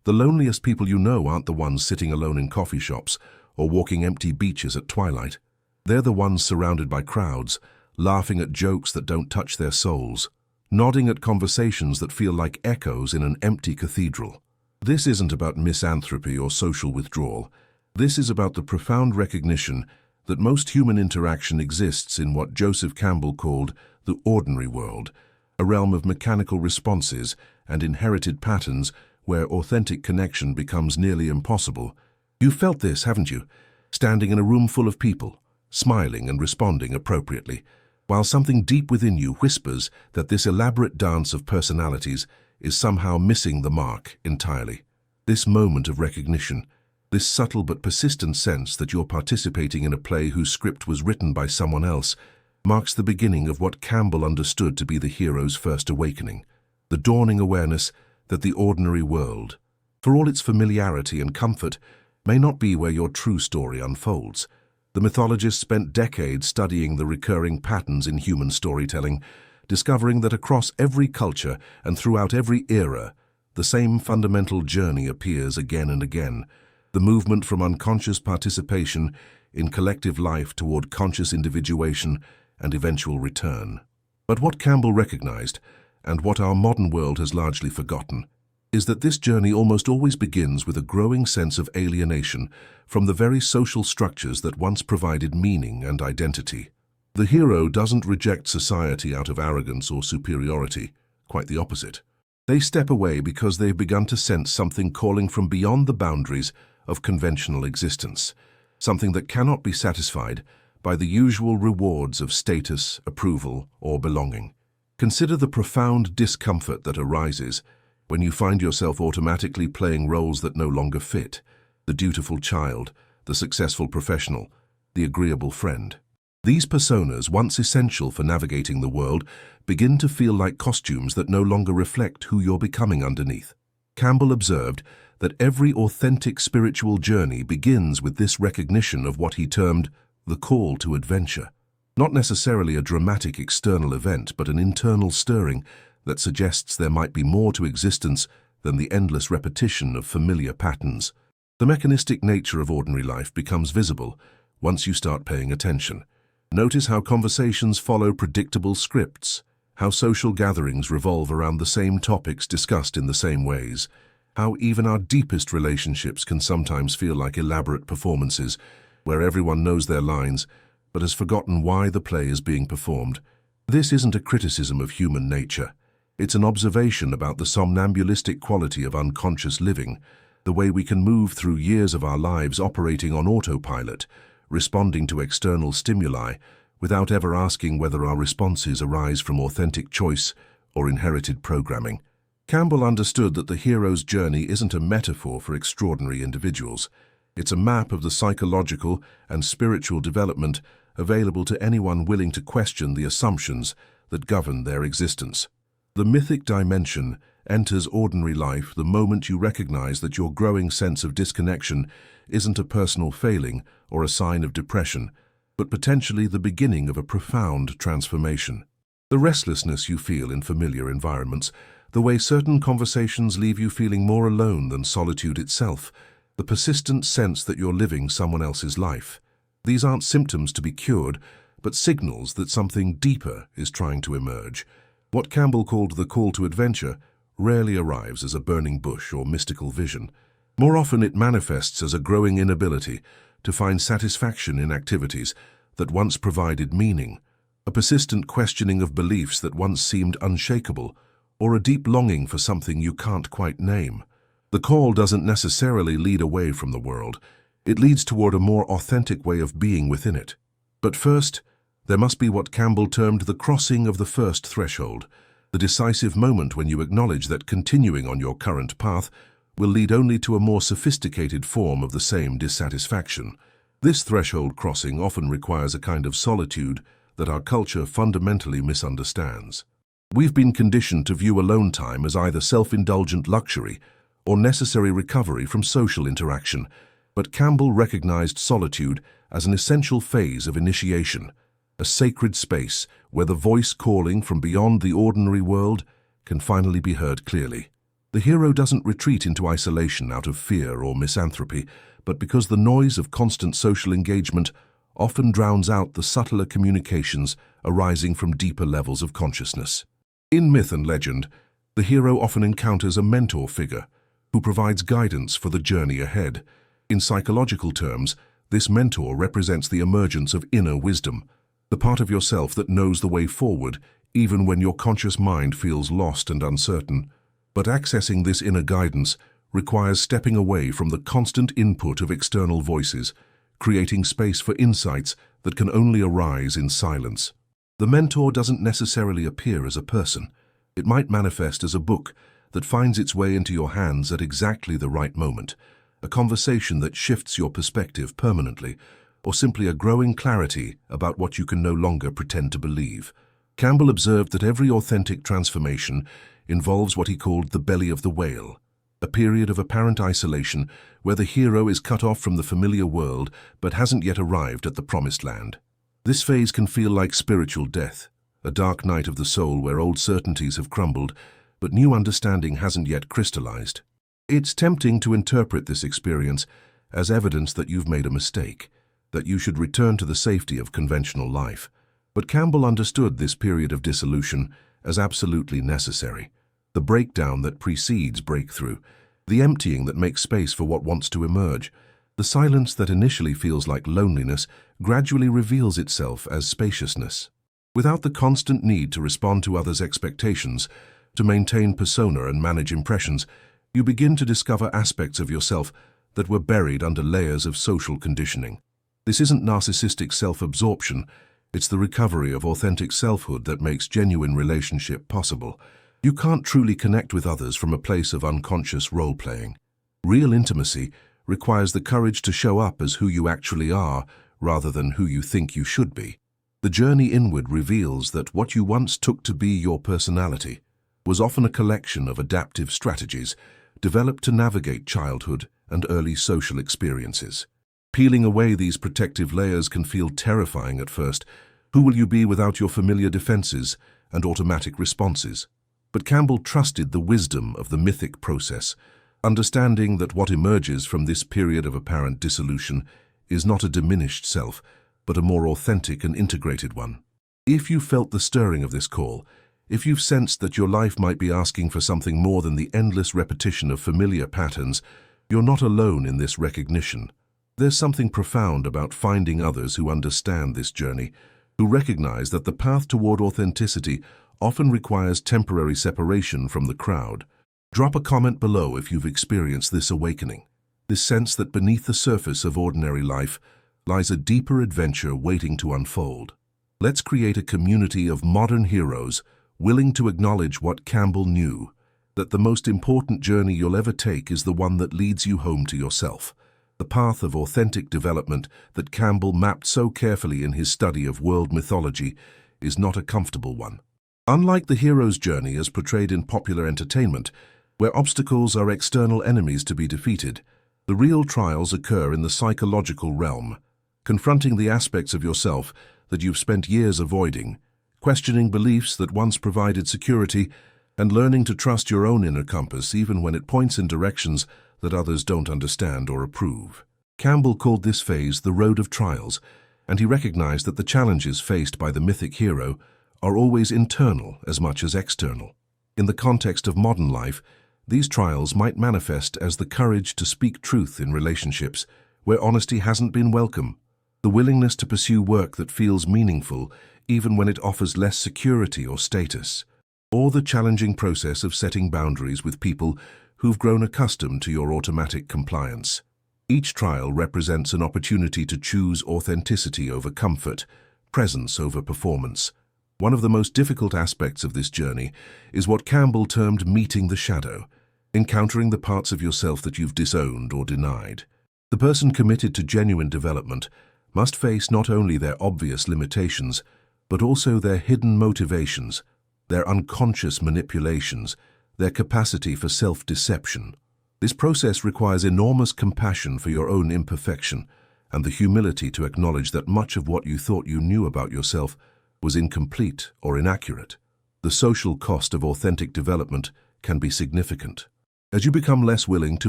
The loneliest people you know aren't the ones sitting alone in coffee shops or walking empty beaches at twilight. They're the ones surrounded by crowds, laughing at jokes that don't touch their souls, nodding at conversations that feel like echoes in an empty cathedral. This isn't about misanthropy or social withdrawal. This is about the profound recognition that most human interaction exists in what Joseph Campbell called the ordinary world, a realm of mechanical responses and inherited patterns where authentic connection becomes nearly impossible. You've felt this, haven't you? Standing in a room full of people, smiling and responding appropriately, while something deep within you whispers that this elaborate dance of personalities is somehow missing the mark entirely. This moment of recognition, this subtle but persistent sense that you're participating in a play whose script was written by someone else, marks the beginning of what Campbell understood to be the hero's first awakening, the dawning awareness that the ordinary world, for all its familiarity and comfort, may not be where your true story unfolds. The mythologist spent decades studying the recurring patterns in human storytelling, discovering that across every culture and throughout every era, the same fundamental journey appears again and again, the movement from unconscious participation in collective life toward conscious individuation and eventual return. But what Campbell recognized, and what our modern world has largely forgotten, is that this journey almost always begins with a growing sense of alienation from the very social structures that once provided meaning and identity. The hero doesn't reject society out of arrogance or superiority, quite the opposite. They step away because they've begun to sense something calling from beyond the boundaries of conventional existence, something that cannot be satisfied by the usual rewards of status, approval, or belonging. Consider the profound discomfort that arises when you find yourself automatically playing roles that no longer fit: the dutiful child, the successful professional, the agreeable friend. These personas, once essential for navigating the world, begin to feel like costumes that no longer reflect who you're becoming underneath. Campbell observed that every authentic spiritual journey begins with this recognition of what he termed the call to adventure. Not necessarily a dramatic external event, but an internal stirring that suggests there might be more to existence than the endless repetition of familiar patterns. The mechanistic nature of ordinary life becomes visible once you start paying attention. Notice how conversations follow predictable scripts, how social gatherings revolve around the same topics discussed in the same ways, how even our deepest relationships can sometimes feel like elaborate performances where everyone knows their lines but has forgotten why the play is being performed. This isn't a criticism of human nature. It's an observation about the somnambulistic quality of unconscious living, the way we can move through years of our lives operating on autopilot, responding to external stimuli without ever asking whether our responses arise from authentic choice or inherited programming. Campbell understood that the hero's journey isn't a metaphor for extraordinary individuals. It's a map of the psychological and spiritual development available to anyone willing to question the assumptions that govern their existence. The mythic dimension enters ordinary life the moment you recognize that your growing sense of disconnection isn't a personal failing or a sign of depression, but potentially the beginning of a profound transformation. The restlessness you feel in familiar environments, the way certain conversations leave you feeling more alone than solitude itself, the persistent sense that you're living someone else's life. These aren't symptoms to be cured, but signals that something deeper is trying to emerge. What Campbell called the call to adventure rarely arrives as a burning bush or mystical vision. More often it manifests as a growing inability to find satisfaction in activities that once provided meaning, a persistent questioning of beliefs that once seemed unshakable, or a deep longing for something you can't quite name. The call doesn't necessarily lead away from the world. It leads toward a more authentic way of being within it. But first, there must be what Campbell termed the crossing of the first threshold, the decisive moment when you acknowledge that continuing on your current path will lead only to a more sophisticated form of the same dissatisfaction. This threshold crossing often requires a kind of solitude that our culture fundamentally misunderstands. We've been conditioned to view alone time as either self-indulgent luxury or necessary recovery from social interaction, but Campbell recognized solitude as an essential phase of initiation, a sacred space where the voice calling from beyond the ordinary world can finally be heard clearly. The hero doesn't retreat into isolation out of fear or misanthropy, but because the noise of constant social engagement often drowns out the subtler communications arising from deeper levels of consciousness. In myth and legend, the hero often encounters a mentor figure who provides guidance for the journey ahead. In psychological terms, this mentor represents the emergence of inner wisdom, the part of yourself that knows the way forward even when your conscious mind feels lost and uncertain. But accessing this inner guidance requires stepping away from the constant input of external voices, creating space for insights that can only arise in silence. The mentor doesn't necessarily appear as a person. It might manifest as a book that finds its way into your hands at exactly the right moment, a conversation that shifts your perspective permanently, or simply a growing clarity about what you can no longer pretend to believe. Campbell observed that every authentic transformation involves what he called the belly of the whale, a period of apparent isolation where the hero is cut off from the familiar world but hasn't yet arrived at the promised land. This phase can feel like spiritual death, a dark night of the soul where old certainties have crumbled, but new understanding hasn't yet crystallized. It's tempting to interpret this experience as evidence that you've made a mistake, that you should return to the safety of conventional life. But Campbell understood this period of dissolution as absolutely necessary. The breakdown that precedes breakthrough, the emptying that makes space for what wants to emerge, the silence that initially feels like loneliness gradually reveals itself as spaciousness. Without the constant need to respond to others' expectations, to maintain persona and manage impressions, you begin to discover aspects of yourself that were buried under layers of social conditioning. This isn't narcissistic self-absorption. It's the recovery of authentic selfhood that makes genuine relationship possible. You can't truly connect with others from a place of unconscious role-playing. Real intimacy requires the courage to show up as who you actually are rather than who you think you should be. The journey inward reveals that what you once took to be your personality was often a collection of adaptive strategies developed to navigate childhood and early social experiences. Peeling away these protective layers can feel terrifying at first. Who will you be without your familiar defenses and automatic responses? But Campbell trusted the wisdom of the mythic process, understanding that what emerges from this period of apparent dissolution is not a diminished self, but a more authentic and integrated one. If you felt the stirring of this call, if you've sensed that your life might be asking for something more than the endless repetition of familiar patterns, you're not alone in this recognition. There's something profound about finding others who understand this journey, who recognize that the path toward authenticity often requires temporary separation from the crowd. Drop a comment below if you've experienced this awakening, this sense that beneath the surface of ordinary life lies a deeper adventure waiting to unfold. Let's create a community of modern heroes willing to acknowledge what Campbell knew, that the most important journey you'll ever take is the one that leads you home to yourself. The path of authentic development that Campbell mapped so carefully in his study of world mythology is not a comfortable one. Unlike the hero's journey as portrayed in popular entertainment, where obstacles are external enemies to be defeated, the real trials occur in the psychological realm, confronting the aspects of yourself that you've spent years avoiding, questioning beliefs that once provided security, and learning to trust your own inner compass even when it points in directions that others don't understand or approve. Campbell called this phase the road of trials, and he recognized that the challenges faced by the mythic hero are always internal as much as external. In the context of modern life, these trials might manifest as the courage to speak truth in relationships where honesty hasn't been welcome, the willingness to pursue work that feels meaningful even when it offers less security or status, or the challenging process of setting boundaries with people who've grown accustomed to your automatic compliance. Each trial represents an opportunity to choose authenticity over comfort, presence over performance. One of the most difficult aspects of this journey is what Campbell termed meeting the shadow, encountering the parts of yourself that you've disowned or denied. The person committed to genuine development must face not only their obvious limitations, but also their hidden motivations, their unconscious manipulations, their capacity for self-deception. This process requires enormous compassion for your own imperfection and the humility to acknowledge that much of what you thought you knew about yourself was incomplete or inaccurate. The social cost of authentic development can be significant. As you become less willing to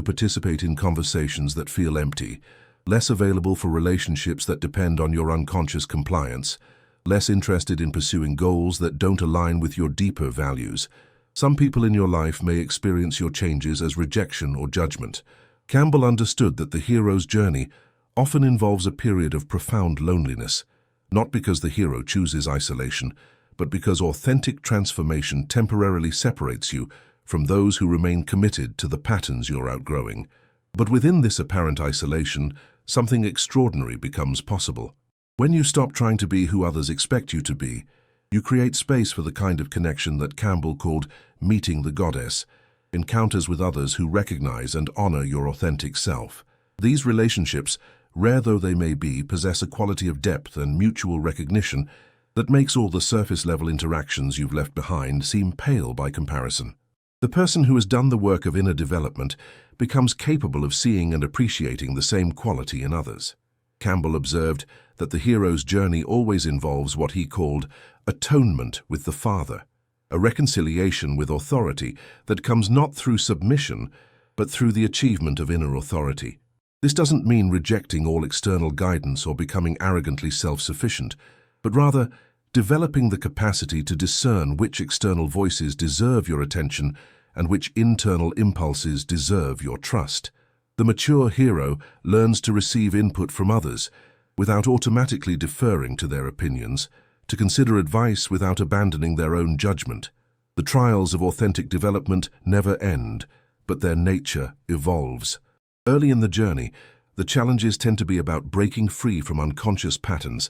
participate in conversations that feel empty, less available for relationships that depend on your unconscious compliance, less interested in pursuing goals that don't align with your deeper values, some people in your life may experience your changes as rejection or judgment. Campbell understood that the hero's journey often involves a period of profound loneliness, not because the hero chooses isolation, but because authentic transformation temporarily separates you from those who remain committed to the patterns you're outgrowing. But within this apparent isolation, something extraordinary becomes possible. When you stop trying to be who others expect you to be, you create space for the kind of connection that Campbell called meeting the goddess, encounters with others who recognize and honor your authentic self. These relationships, rare though they may be, possess a quality of depth and mutual recognition that makes all the surface-level interactions you've left behind seem pale by comparison. The person who has done the work of inner development becomes capable of seeing and appreciating the same quality in others. Campbell observed that the hero's journey always involves what he called atonement with the Father, a reconciliation with authority that comes not through submission, but through the achievement of inner authority. This doesn't mean rejecting all external guidance or becoming arrogantly self-sufficient, but rather developing the capacity to discern which external voices deserve your attention and which internal impulses deserve your trust. The mature hero learns to receive input from others without automatically deferring to their opinions, to consider advice without abandoning their own judgment. The trials of authentic development never end, but their nature evolves. Early in the journey, the challenges tend to be about breaking free from unconscious patterns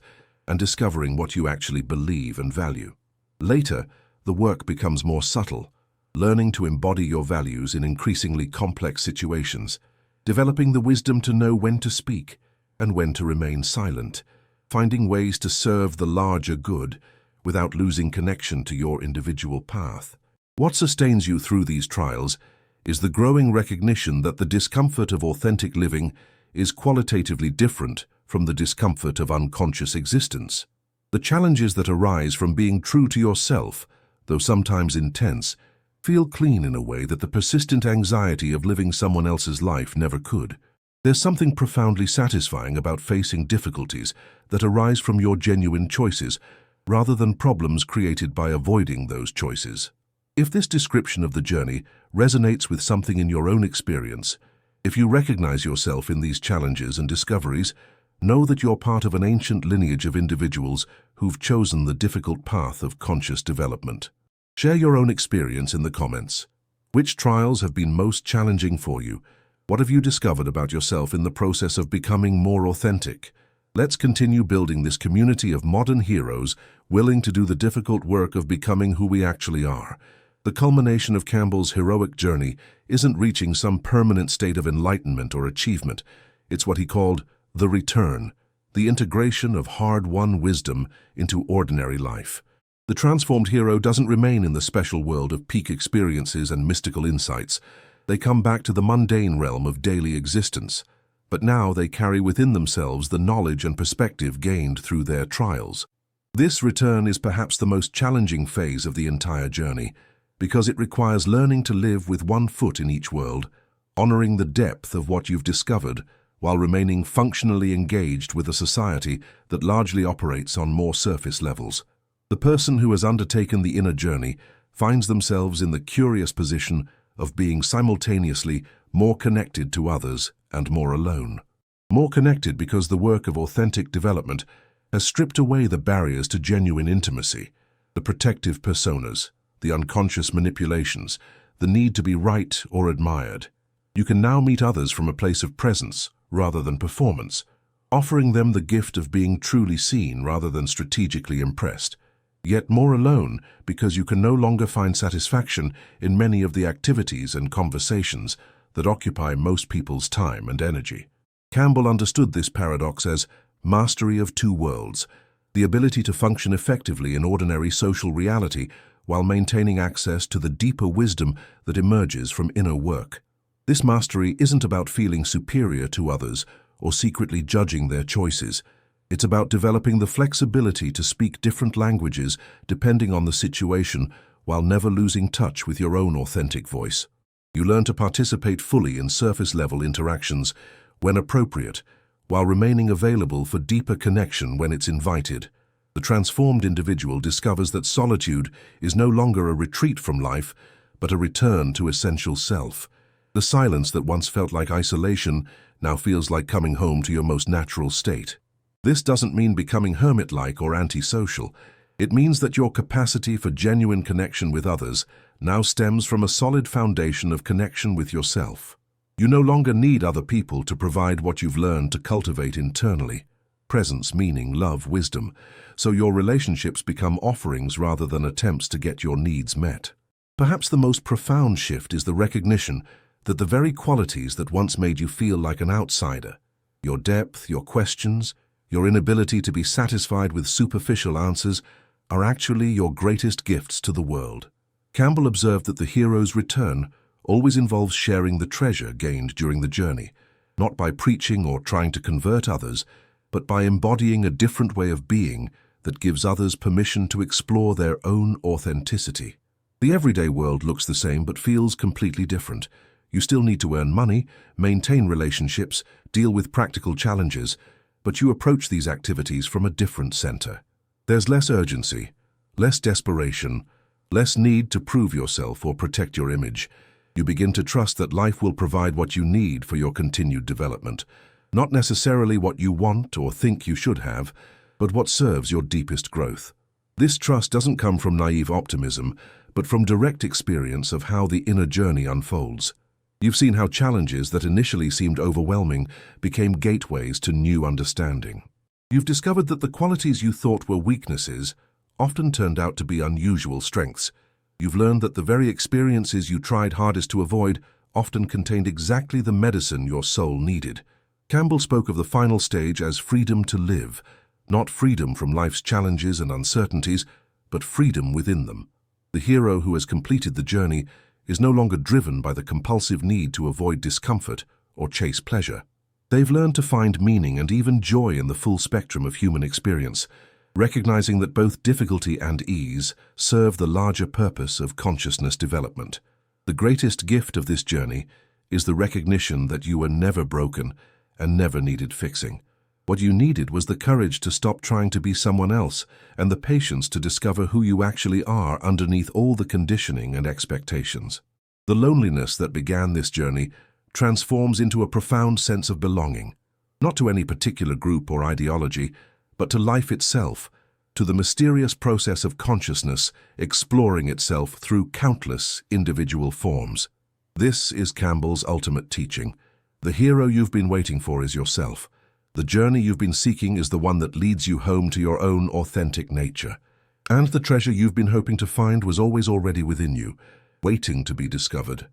and discovering what you actually believe and value. Later, the work becomes more subtle, learning to embody your values in increasingly complex situations, developing the wisdom to know when to speak and when to remain silent, finding ways to serve the larger good without losing connection to your individual path. What sustains you through these trials is the growing recognition that the discomfort of authentic living is qualitatively different from the discomfort of unconscious existence. The challenges that arise from being true to yourself, though sometimes intense, feel clean in a way that the persistent anxiety of living someone else's life never could. There's something profoundly satisfying about facing difficulties that arise from your genuine choices, rather than problems created by avoiding those choices. If this description of the journey resonates with something in your own experience, if you recognize yourself in these challenges and discoveries, know that you're part of an ancient lineage of individuals who've chosen the difficult path of conscious development. Share your own experience in the comments. Which trials have been most challenging for you? What have you discovered about yourself in the process of becoming more authentic? Let's continue building this community of modern heroes willing to do the difficult work of becoming who we actually are. The culmination of Campbell's heroic journey isn't reaching some permanent state of enlightenment or achievement. It's what he called the return, the integration of hard-won wisdom into ordinary life. The transformed hero doesn't remain in the special world of peak experiences and mystical insights. They come back to the mundane realm of daily existence, but now they carry within themselves the knowledge and perspective gained through their trials. This return is perhaps the most challenging phase of the entire journey, because it requires learning to live with one foot in each world, honoring the depth of what you've discovered, while remaining functionally engaged with a society that largely operates on more surface levels. The person who has undertaken the inner journey finds themselves in the curious position of being simultaneously more connected to others and more alone. More connected because the work of authentic development has stripped away the barriers to genuine intimacy, the protective personas, the unconscious manipulations, the need to be right or admired. You can now meet others from a place of presence rather than performance, offering them the gift of being truly seen rather than strategically impressed, yet more alone because you can no longer find satisfaction in many of the activities and conversations that occupy most people's time and energy. Campbell understood this paradox as mastery of two worlds, the ability to function effectively in ordinary social reality while maintaining access to the deeper wisdom that emerges from inner work. This mastery isn't about feeling superior to others or secretly judging their choices. It's about developing the flexibility to speak different languages depending on the situation while never losing touch with your own authentic voice. You learn to participate fully in surface-level interactions when appropriate, while remaining available for deeper connection when it's invited. The transformed individual discovers that solitude is no longer a retreat from life, but a return to essential self. The silence that once felt like isolation now feels like coming home to your most natural state. This doesn't mean becoming hermit-like or antisocial. It means that your capacity for genuine connection with others now stems from a solid foundation of connection with yourself. You no longer need other people to provide what you've learned to cultivate internally. Presence, meaning, love, wisdom. So your relationships become offerings rather than attempts to get your needs met. Perhaps the most profound shift is the recognition that the very qualities that once made you feel like an outsider, your depth, your questions, your inability to be satisfied with superficial answers, are actually your greatest gifts to the world. Campbell observed that the hero's return always involves sharing the treasure gained during the journey, not by preaching or trying to convert others, but by embodying a different way of being that gives others permission to explore their own authenticity. The everyday world looks the same but feels completely different. You still need to earn money, maintain relationships, deal with practical challenges, but you approach these activities from a different center. There's less urgency, less desperation, less need to prove yourself or protect your image. You begin to trust that life will provide what you need for your continued development, not necessarily what you want or think you should have, but what serves your deepest growth. This trust doesn't come from naive optimism, but from direct experience of how the inner journey unfolds. You've seen how challenges that initially seemed overwhelming became gateways to new understanding. You've discovered that the qualities you thought were weaknesses often turned out to be unusual strengths. You've learned that the very experiences you tried hardest to avoid often contained exactly the medicine your soul needed. Campbell spoke of the final stage as freedom to live, not freedom from life's challenges and uncertainties, but freedom within them. The hero who has completed the journey is no longer driven by the compulsive need to avoid discomfort or chase pleasure. They've learned to find meaning and even joy in the full spectrum of human experience, recognizing that both difficulty and ease serve the larger purpose of consciousness development. The greatest gift of this journey is the recognition that you were never broken and never needed fixing. What you needed was the courage to stop trying to be someone else and the patience to discover who you actually are underneath all the conditioning and expectations. The loneliness that began this journey transforms into a profound sense of belonging, not to any particular group or ideology, but to life itself, to the mysterious process of consciousness exploring itself through countless individual forms. This is Campbell's ultimate teaching. The hero you've been waiting for is yourself. The journey you've been seeking is the one that leads you home to your own authentic nature. And the treasure you've been hoping to find was always already within you, waiting to be discovered.